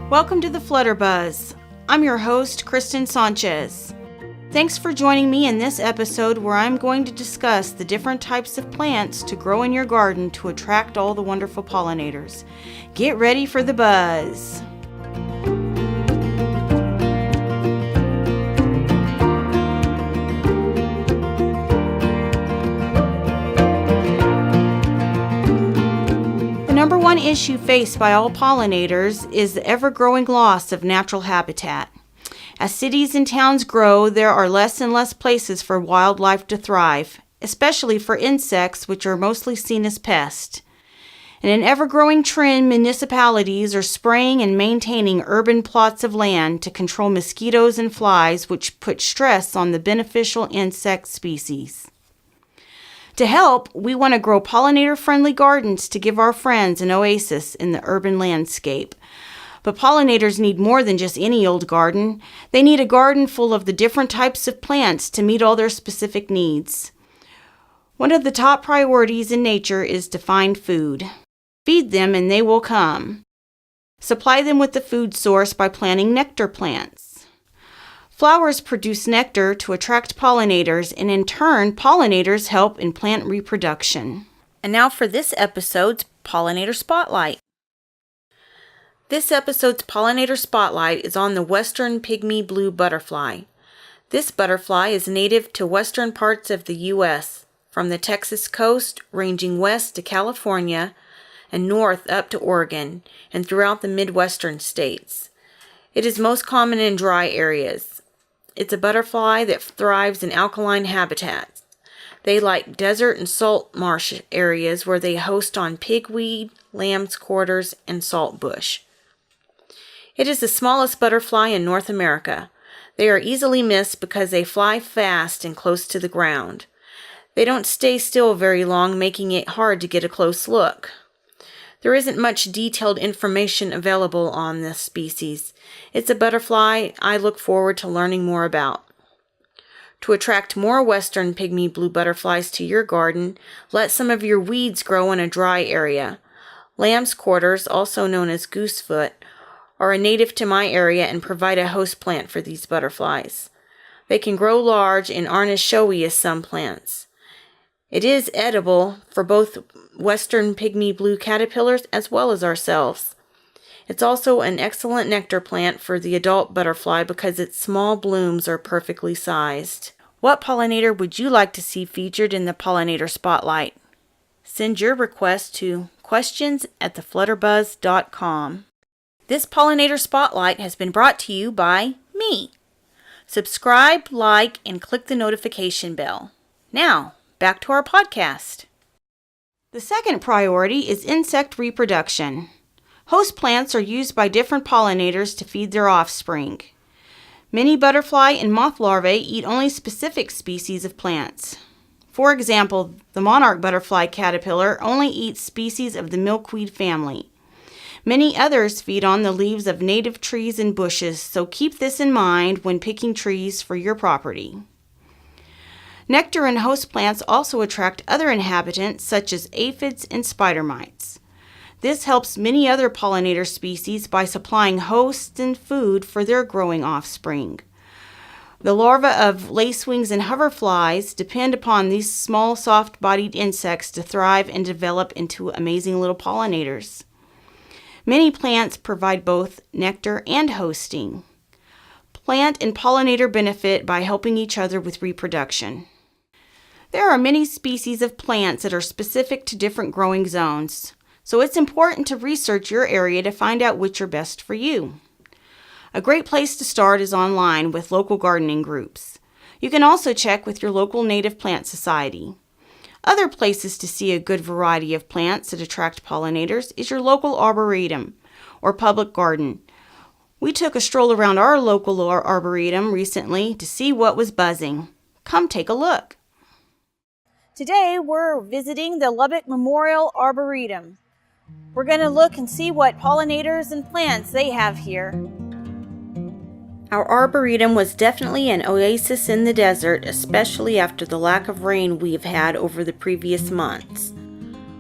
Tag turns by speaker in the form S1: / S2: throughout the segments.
S1: Welcome to the Flutterbuzz. I'm your host, Kristen Sanchez. Thanks for joining me in this episode where I'm going to discuss the different types of plants to grow in your garden to attract all the wonderful pollinators. Get ready for the buzz. The number one issue faced by all pollinators is the ever-growing loss of natural habitat. As cities and towns grow, there are less and less places for wildlife to thrive, especially for insects, which are mostly seen as pests. In an ever-growing trend, municipalities are spraying and maintaining urban plots of land to control mosquitoes and flies, which put stress on the beneficial insect species. To help, we want to grow pollinator-friendly gardens to give our friends an oasis in the urban landscape. But pollinators need more than just any old garden. They need a garden full of the different types of plants to meet all their specific needs. One of the top priorities in nature is to find food. Feed them and they will come. Supply them with the food source by planting nectar plants. Flowers produce nectar to attract pollinators, and in turn, pollinators help in plant reproduction. And now for this episode's Pollinator Spotlight. This episode's Pollinator Spotlight is on the western pygmy blue butterfly. This butterfly is native to western parts of the U.S., from the Texas coast, ranging west to California, and north up to Oregon, and throughout the Midwestern states. It is most common in dry areas. It's a butterfly that thrives in alkaline habitats. They like desert and salt marsh areas where they host on pigweed, lamb's quarters, and saltbush. It is the smallest butterfly in North America. They are easily missed because they fly fast and close to the ground. They don't stay still very long, making it hard to get a close look. There isn't much detailed information available on this species. It's a butterfly I look forward to learning more about. To attract more western pygmy blue butterflies to your garden, let some of your weeds grow in a dry area. Lamb's quarters, also known as goosefoot, are a native to my area and provide a host plant for these butterflies. They can grow large and aren't as showy as some plants. It is edible for both western pygmy blue caterpillars as well as ourselves. It's also an excellent nectar plant for the adult butterfly because its small blooms are perfectly sized. What pollinator would you like to see featured in the Pollinator Spotlight? Send your request to questions@theflutterbuzz.com. This Pollinator Spotlight has been brought to you by me. Subscribe, like, and click the notification bell. Now, back to our podcast. The second priority is insect reproduction. Host plants are used by different pollinators to feed their offspring. Many butterfly and moth larvae eat only specific species of plants. For example, the monarch butterfly caterpillar only eats species of the milkweed family. Many others feed on the leaves of native trees and bushes, so keep this in mind when picking trees for your property. Nectar and host plants also attract other inhabitants such as aphids and spider mites. This helps many other pollinator species by supplying hosts and food for their growing offspring. The larvae of lacewings and hoverflies depend upon these small, soft-bodied insects to thrive and develop into amazing little pollinators. Many plants provide both nectar and hosting. Plant and pollinator benefit by helping each other with reproduction. There are many species of plants that are specific to different growing zones, so it's important to research your area to find out which are best for you. A great place to start is online with local gardening groups. You can also check with your local native plant society. Other places to see a good variety of plants that attract pollinators is your local arboretum or public garden. We took a stroll around our local arboretum recently to see what was buzzing. Come take a look. Today we're visiting the Lubbock Memorial Arboretum. We're going to look and see what pollinators and plants they have here. Our arboretum was definitely an oasis in the desert, especially after the lack of rain we've had over the previous months.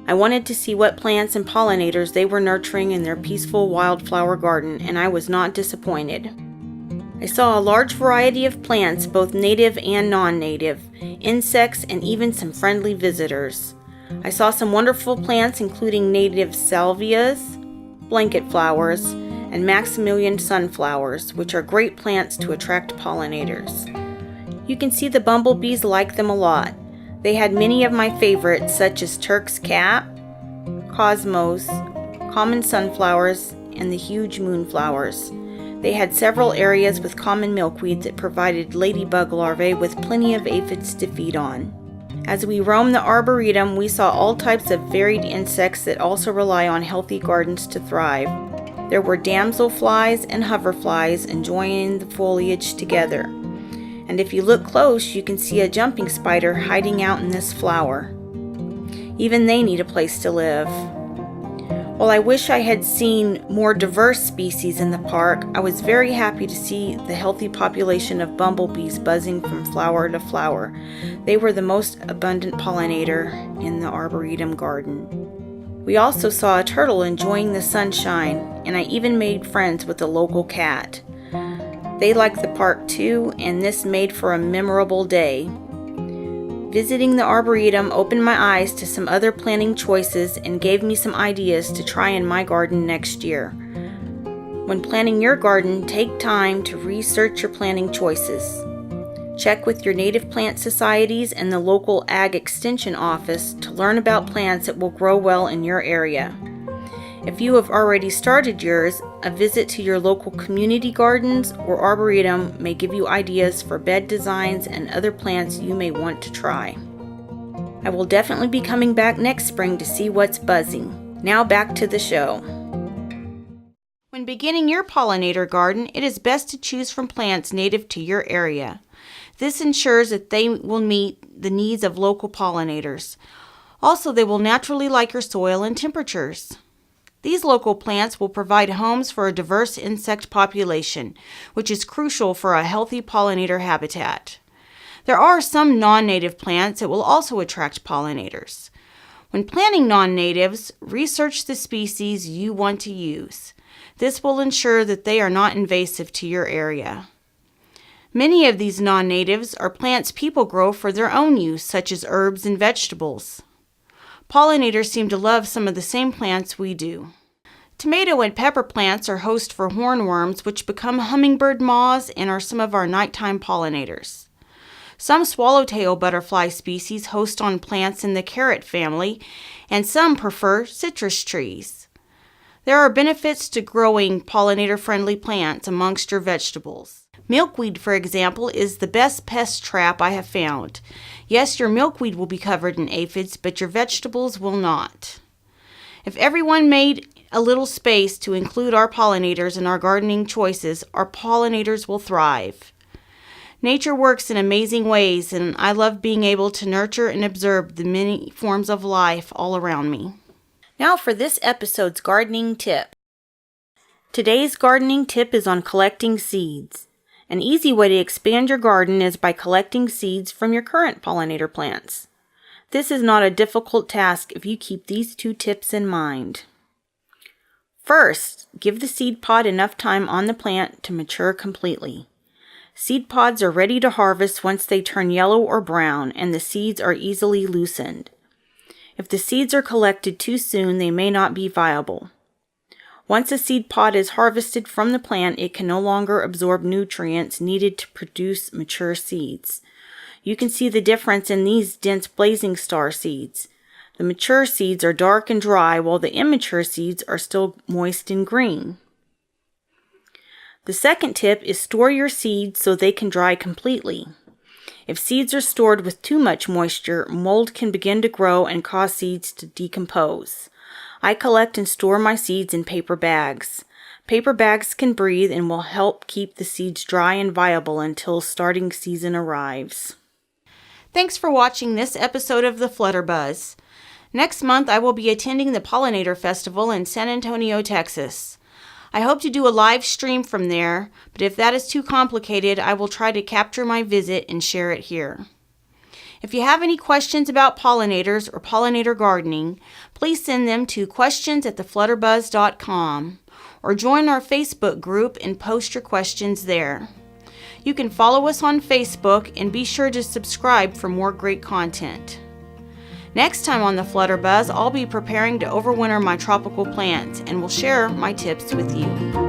S1: I wanted to see what plants and pollinators they were nurturing in their peaceful wildflower garden, and I was not disappointed. I saw a large variety of plants, both native and non-native, insects, and even some friendly visitors. I saw some wonderful plants including native salvias, blanket flowers, and Maximilian sunflowers, which are great plants to attract pollinators. You can see the bumblebees like them a lot. They had many of my favorites, such as Turk's cap, cosmos, common sunflowers, and the huge moonflowers. They had several areas with common milkweed that provided ladybug larvae with plenty of aphids to feed on. As we roamed the arboretum, we saw all types of varied insects that also rely on healthy gardens to thrive. There were damselflies and hoverflies enjoying the foliage together. And if you look close, you can see a jumping spider hiding out in this flower. Even they need a place to live. While I wish I had seen more diverse species in the park, I was very happy to see the healthy population of bumblebees buzzing from flower to flower. They were the most abundant pollinator in the Arboretum garden. We also saw a turtle enjoying the sunshine, and I even made friends with a local cat. They liked the park too, and this made for a memorable day. Visiting the Arboretum opened my eyes to some other planting choices and gave me some ideas to try in my garden next year. When planting your garden, take time to research your planting choices. Check with your native plant societies and the local Ag Extension office to learn about plants that will grow well in your area. If you have already started yours, a visit to your local community gardens or arboretum may give you ideas for bed designs and other plants you may want to try. I will definitely be coming back next spring to see what's buzzing. Now back to the show. When beginning your pollinator garden, it is best to choose from plants native to your area. This ensures that they will meet the needs of local pollinators. Also, they will naturally like your soil and temperatures. These local plants will provide homes for a diverse insect population, which is crucial for a healthy pollinator habitat. There are some non-native plants that will also attract pollinators. When planting non-natives, research the species you want to use. This will ensure that they are not invasive to your area. Many of these non-natives are plants people grow for their own use, such as herbs and vegetables. Pollinators seem to love some of the same plants we do. Tomato and pepper plants are host for hornworms, which become hummingbird moths and are some of our nighttime pollinators. Some swallowtail butterfly species host on plants in the carrot family, and some prefer citrus trees. There are benefits to growing pollinator-friendly plants amongst your vegetables. Milkweed, for example, is the best pest trap I have found. Yes, your milkweed will be covered in aphids, but your vegetables will not. If everyone made a little space to include our pollinators in our gardening choices, our pollinators will thrive. Nature works in amazing ways, and I love being able to nurture and observe the many forms of life all around me. Now for this episode's gardening tip. Today's gardening tip is on collecting seeds. An easy way to expand your garden is by collecting seeds from your current pollinator plants. This is not a difficult task if you keep these 2 tips in mind. First, give the seed pod enough time on the plant to mature completely. Seed pods are ready to harvest once they turn yellow or brown and the seeds are easily loosened. If the seeds are collected too soon, they may not be viable. Once a seed pod is harvested from the plant, it can no longer absorb nutrients needed to produce mature seeds. You can see the difference in these dense blazing star seeds. The mature seeds are dark and dry, while the immature seeds are still moist and green. The second tip is store your seeds so they can dry completely. If seeds are stored with too much moisture, mold can begin to grow and cause seeds to decompose. I collect and store my seeds in paper bags. Paper bags can breathe and will help keep the seeds dry and viable until starting season arrives. Thanks for watching this episode of The Flutterbuzz. Next month I will be attending the Pollinator Festival in San Antonio, Texas. I hope to do a live stream from there, but if that is too complicated, I will try to capture my visit and share it here. If you have any questions about pollinators or pollinator gardening, please send them to questions@theflutterbuzz.com or join our Facebook group and post your questions there. You can follow us on Facebook and be sure to subscribe for more great content. Next time on the Flutterbuzz, I'll be preparing to overwinter my tropical plants and will share my tips with you.